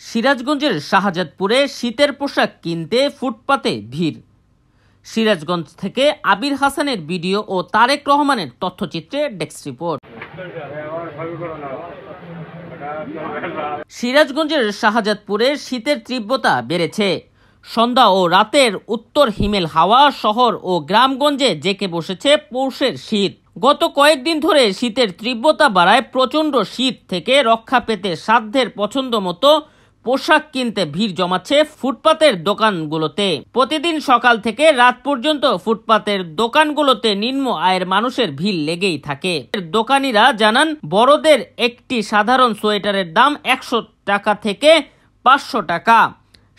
সিরাজগঞ্জের শাহজাদপুরে শীতের পোশাক কিনতে ফুটপাতে ভিড়। সিরাজগঞ্জ থেকে আবির হাসানের ভিডিও ও তারেক রহমানের তথ্যচিত্রে ডেস্ক রিপোর্ট। সিরাজগঞ্জের শাহজাদপুরে শীতের তীব্রতা বেড়েছে। সন্ধ্যা ও রাতের উত্তর হিমেল হাওয়া শহর ও গ্রামগঞ্জে জেঁকে বসেছে পৌষের শীত। গত কয়েকদিন ধরে শীতের তীব্রতা বাড়ায় প্রচণ্ড শীত থেকে রক্ষা পেতে সাধ্যের পছন্দ মতো পোশাক কিনতে ভিড় জমাচ্ছে ফুটপাতের দোকানগুলোতে। প্রতিদিন সকাল থেকে রাত পর্যন্ত ফুটপাতের দোকানগুলোতে নিম্ন আয়ের মানুষের ভিড় লেগেই থাকে। দোকানিরা জানান, বড়দের একটি সাধারণ সোয়েটারের দাম 100 টাকা থেকে 500 টাকা,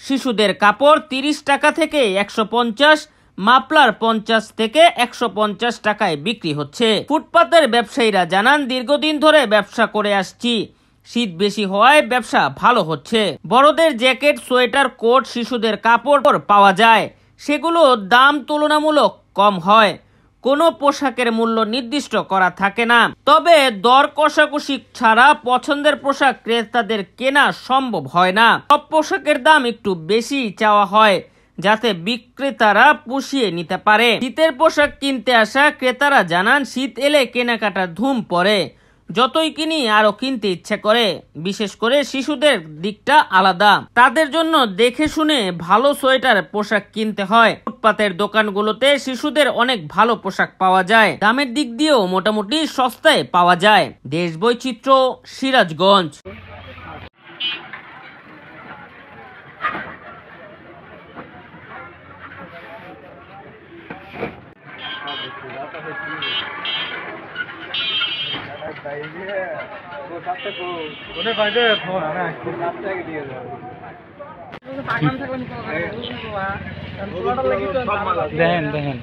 শিশুদের কাপড় 30 টাকা থেকে 150, মাফলার 50 থেকে 150 টাকায় বিক্রি হচ্ছে। ফুটপাতের ব্যবসায়ীরা জানান, দীর্ঘদিন ধরে ব্যবসা করে আসছি, শীত বেশি হওয়ায় ব্যবসা ভালো হচ্ছে। বড়দের জ্যাকেট, সোয়েটার, কোট, শিশুদের কাপড় পাওয়া যায়, সেগুলোর দাম তুলনামূলক কম হয়। কোনো পোশাকের মূল্য নির্দিষ্ট করা থাকে না, তবে দর কষাকষি ছাড়া পছন্দের পোশাক ক্রেতাদের কেনা সম্ভব হয় না। সব পোশাকের দাম একটু বেশি চাওয়া হয় যাতে বিক্রেতারা পুষিয়ে নিতে পারে। শীতের পোশাক কিনতে আসা ক্রেতারা জানান, শীত এলে কেনাকাটার ধুম পড়ে, যতই কিনি আরো কিনতে ইচ্ছে করে। বিশেষ করে শিশুদের দিকটা আলাদা, তাদের জন্য দেখে শুনে ভালো সোয়েটার পোশাক কিনতে হয়। ফুটপাতের দোকানগুলোতে শিশুদের অনেক ভালো পোশাক পাওয়া যায়, দামের দিক দিয়েও মোটামুটি সস্তায় পাওয়া যায়। দেশ বৈচিত্র্য, সিরাজগঞ্জ। দেখেন